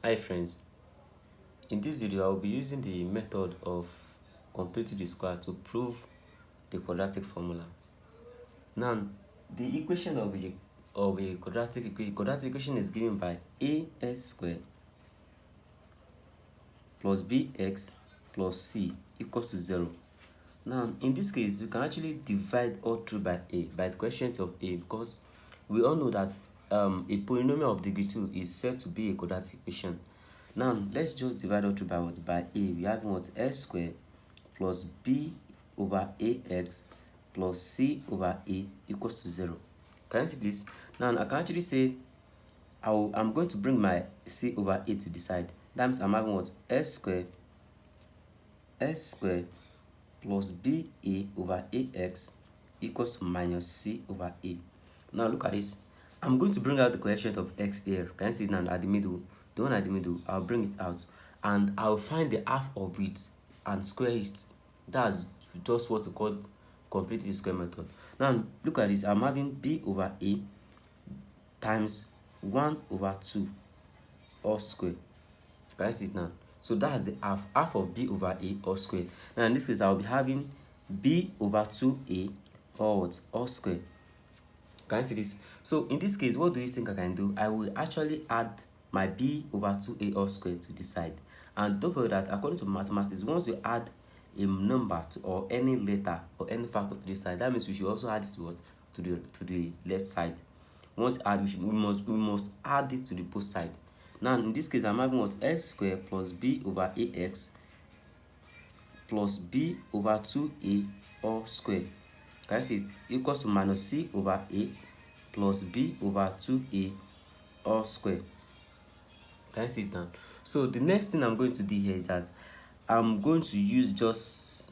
Hi friends, in this video I will be using the method of completing the square to prove the quadratic formula. Now the equation of a quadratic equation is given by as squared plus bx plus c equals to 0. Now in this case we can actually divide all through by the coefficient of a, because we all know that a polynomial of degree 2 is said to be a quadratic equation. Now let's just divide all through by what? By a. We have what? S squared plus b over ax plus c over a equals to 0. Can you see this? Now I can actually say I'm going to bring my c over a to the side. That means I'm having what? S squared plus ba over ax equals to minus c over a. Now look at this. I'm going to bring out the coefficient of x here. Can you see it now at the middle? The one at the middle, I'll bring it out and I'll find the half of it and square it. That's just what we call complete the square method. Now look at this. I'm having b over a times 1 over 2 all square. Can you see it now? So that's the half of b over a all squared. Now in this case I'll be having b over 2a all squared. Can you see this? So in this case, what do you think I can do? I will actually add my b over 2a all squared to this side. And don't forget that according to mathematics, once you add a number to or any letter or any factor to this side, that means we should also add it to what? To the left side. Once add, we must add it to the both side. Now in this case, I'm having what? S squared plus b over ax plus b over 2a all squared. Can you see it? Equals to minus c over a plus b over 2a all squared. Can you see it now? So the next thing I'm going to do here is that I'm going to use just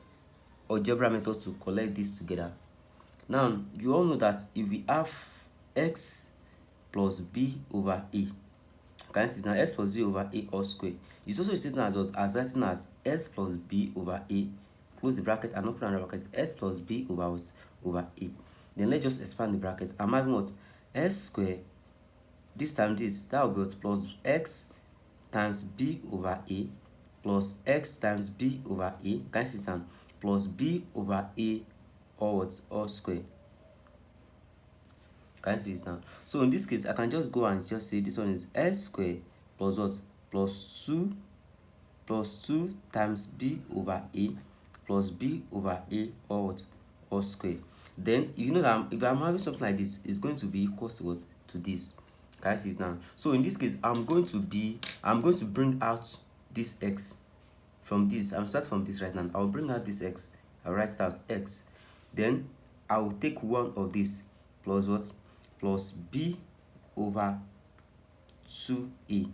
algebra method to collect this together. Now you all know that if we have x plus b over a, can you see it now? S plus b over a all squared. It's also written as what? As written as s plus b over a, close the bracket and open another bracket, s plus b over what? Over a. Then let's just expand the bracket. I'm having what? S squared, this time this, that will be what? Plus x times b over a plus x times b over a, can you see it? Plus b over a all what? All square. Can you see it now? So in this case, I can just go and just say this one is s squared plus what? Plus 2 times b over a plus b over a all what? All square. Then you know that if I'm having something like this, it's going to be equal to what? To this. Can you see it now? So in this case, I'm going to bring out this x from this. I'm start from this right now. I'll bring out this x. I'll write it out x. Then I will take one of this plus what? Plus b over 2a.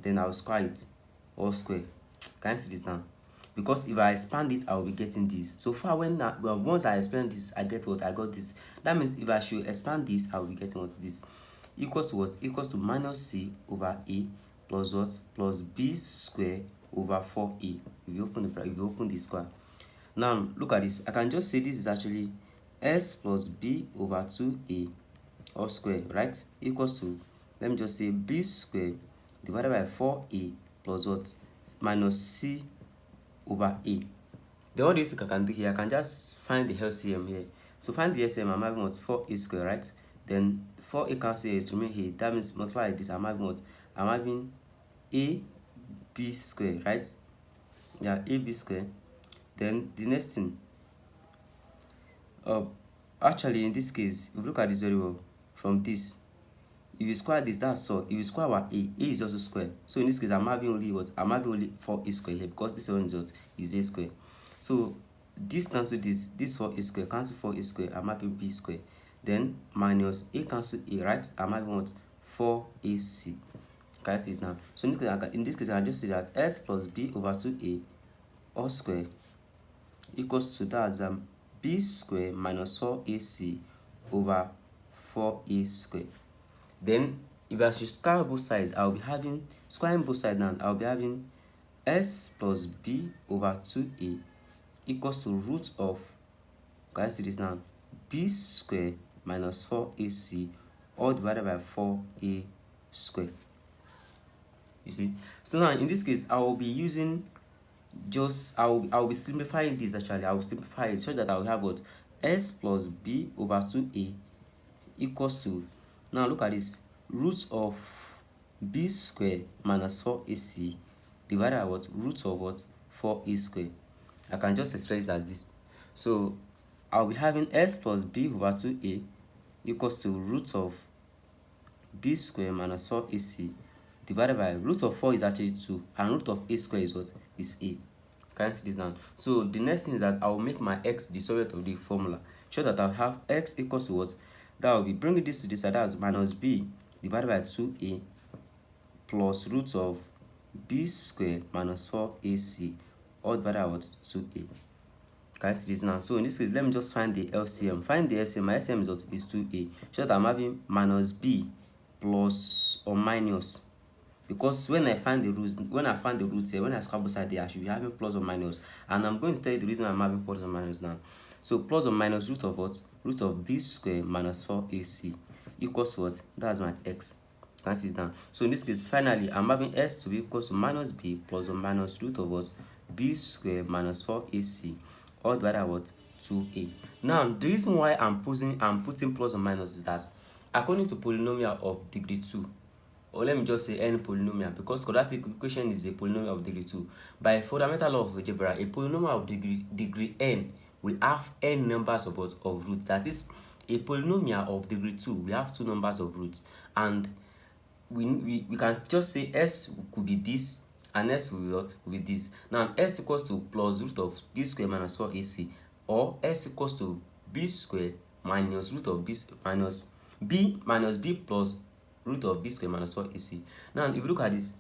Then I'll square it all square. Can you see this now? Because if I expand it, I will be getting this. So far, once I expand this, I get what? I got this. That means if I should expand this, I will be getting what? This equals to what? Equals to minus c over a plus what? Plus b square over 4a. If you open the square. Now look at this. I can just say this is actually s plus b over 2a all square, right? Equals to, let me just say b square divided by 4a plus what? Minus c over a. Then what do you think I can do here? I can just find the LCM here. So find the LCM. I'm having what? 4a square, right? Then 4a cancel is remain here. That means multiply this. I'm having what? I'm having a b square, right? Yeah, ab square. Then the next thing, actually in this case, if you look at this very well, from this, if you square this, that's all. If you square our a is also square. So in this case, I'm having only what? I'm having only 4a square here, because this one is what? Is a square. So this cancel this 4a square, cancel 4a square, I'm having b square. Then minus a cancel a, right? I'm having what? 4ac. Can you see it now? So in this case, I just say that s plus b over 2a all square equals to that b square minus 4ac over 4a square. Then if I should square both sides, I'll be having squaring both sides now. I'll be having s plus b over 2a equals to root of, can you see this now? B square minus 4ac all divided by 4a square. You see. So now in this case, I will be using just I'll be simplifying this. Actually, I will simplify it so that I will have what s plus b over 2a equals to, now look at this, root of b square minus 4ac divided by what, root of what, 4a square. I can just express it as this. So I'll be having s plus b over 2a equals to root of b square minus 4ac divided by root of 4 is actually 2 and root of a square is what, is a. Can you see this now? So the next thing is that I will make my x the surrogate of the formula, so that I'll have x equals to what, that will be bringing this to this side, that's minus b divided by 2a plus root of b square minus 4ac all divided by what, 2a. Can you see this now? So in this case, let me just find the LCM. Find the LCM. My LCM is what, is 2a, so that I'm having minus b plus or minus, because when I find the roots, when I scrap both sides there, I should be having plus or minus, and I'm going to tell you the reason I'm having plus or minus now. So plus or minus root of what, root of b square minus 4ac equals to what, that's my x. Can you see it now? So in this case, finally I'm having s to be equals to minus b plus or minus root of what, b square minus 4ac all divided by what, 2a. Now the reason why I'm putting plus or minus is that according to polynomial of degree 2, or let me just say any polynomial, because quadratic equation is a polynomial of degree 2. By fundamental law of algebra, a polynomial of degree n will have n numbers of roots. That is, a polynomial of degree 2 we have 2 numbers of roots, and we can just say s could be this and s will be what, will be this. Now s equals to plus root of b square minus 4ac, or s equals to b square minus root of b minus b plus root of b square minus 4ac. Now if you look at this,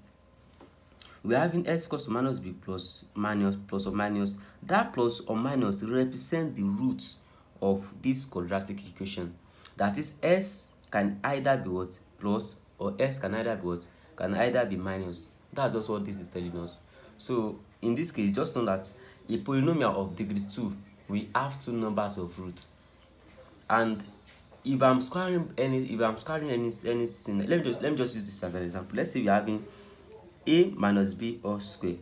we're having s equals to minus b plus or minus. That plus or minus represent the roots of this quadratic equation. That is, s can either be what, plus, or s can either be what, can either be minus. That's just what this is telling us. So in this case, just know that a polynomial of degree 2 we have 2 numbers of roots. And if I'm squaring anything, let me just use this as an example. Let's say we're having a minus b all square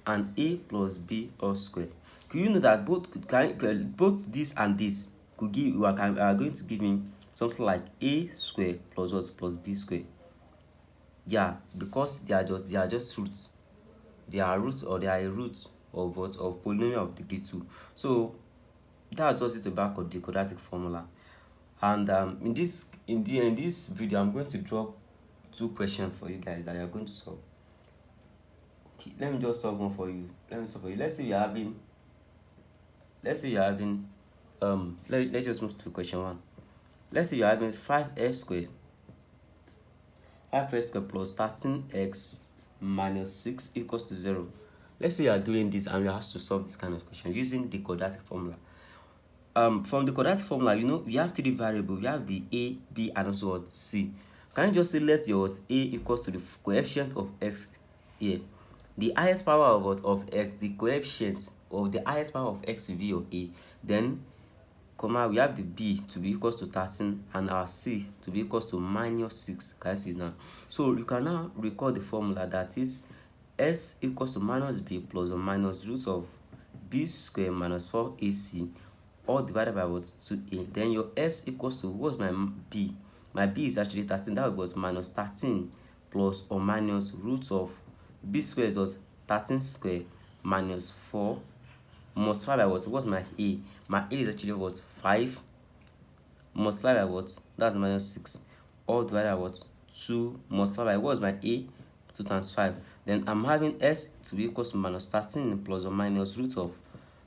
and a plus b all square. Could you know that both this and this could give, are going to give me something like a square plus what, plus b square? Yeah, because they are just roots. They are roots, or they are a root of what, of polynomial of degree 2. So that's what it's about the quadratic formula. And in this video, I'm going to drop 2 questions for you guys that you are going to solve. Okay, let me just solve one for you. Let's say you're having let's just move to question 1. Let's say you're having 5x squared plus 13x minus 6 equals to 0. Let's say you are doing this and you have to solve this kind of question using the quadratic formula. From the quadratic formula, you know, we have 3 variables. We have the a, b, and also what, c. Can you just say let your a equals to the coefficient of x here? The highest power of what, of x, the coefficient of the highest power of x will be your a. Then, comma, we have the b to be equals to 13 and our c to be equals to minus 6. Can you see now? So you can now recall the formula, that is s equals to minus b plus or minus root of b square minus 4ac all divided by what, 2a. Then your s equals to, what's my b? My b is actually 13. That was minus 13 plus or minus root of b square is what, 13 square minus 4 multiplied by what? What's my a? My a is actually what, 5 multiplied by what? That's minus 6 all divided by what, 2 multiplied by, what's my a? 2 times 5. Then I'm having s to be equals to minus 13 plus or minus root of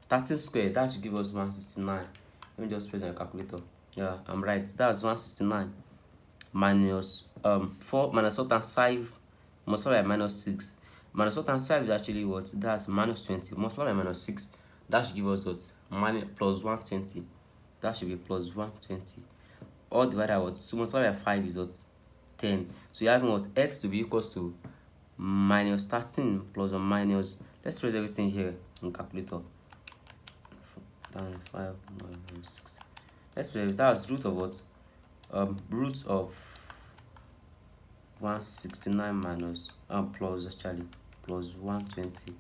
13 squared. That should give us 169. Let me just press my calculator. Yeah, I'm right. That's 169 minus 4 times 5 multiplied by minus 6. Minus 4 times 5 is actually what? That's minus 20 multiplied by minus 6. That should give us what? Plus 120. That should be plus 120 all divided by what? 2 multiplied by 5 is what? 10. So you're having what? X to be equals to minus 13 plus or minus, let's press everything here on calculator. 5 minus 6. Let's press, that's root of what? Root of 169 minus plus actually plus 120,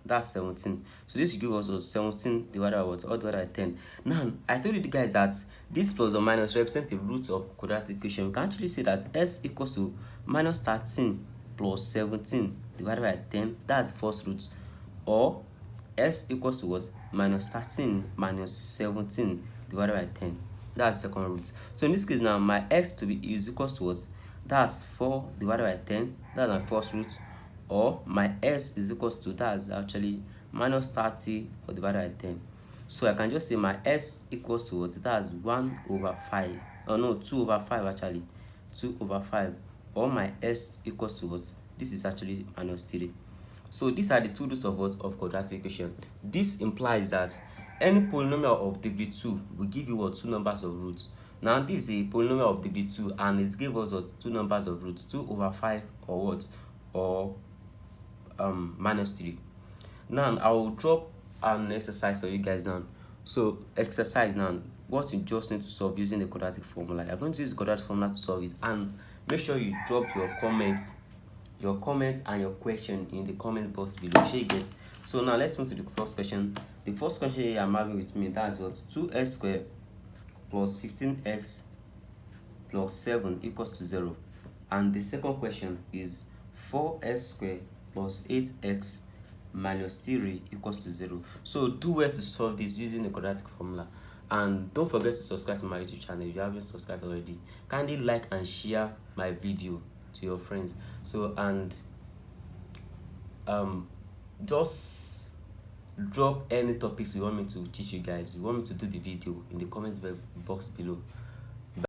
that's 17. So this will give us 17 divided by what? All divided by 10. Now I told you guys that this plus or minus represent the root of quadratic equation. We can actually say that s equals to minus 13 plus 17 divided by 10, that's the first root, or s equals to what? Minus 13 minus 17 divided by 10, that's the second root. So in this case now, my x to be is equals to what? That's 4 divided by 10, that's my first root, or my s is equals to, that's actually minus 30 or divided by 10. So I can just say my s equals to what? That's 1 over 5, oh no, 2 over 5 actually, 2 over 5, or my s equals to what? This is actually minus 3. So these are the two roots of what? Of quadratic equation. This implies that any polynomial of degree 2 will give you what? Two numbers of roots. Now this is a polynomial of degree 2 and it gives us what? Two numbers of roots, 2 over 5 or what? Or minus 3. Now I will drop an exercise for you guys now. So exercise now, what you just need to solve using the quadratic formula. You're going to use the quadratic formula to solve it, and make sure you drop your comments and your question in the comment box below. Sure you get. So now let's move to the first question. The first question here I'm having with me, that's what? 2x squared plus 15x plus 7 equals to 0. And the second question is 4x squared plus 8x minus 3 equals to 0. So do well to solve this using the quadratic formula. And don't forget to subscribe to my YouTube channel if you haven't subscribed already. Kindly like and share my video to your friends. So, and just drop any topics you want me to teach you guys, you want me to do the video in the comment box below.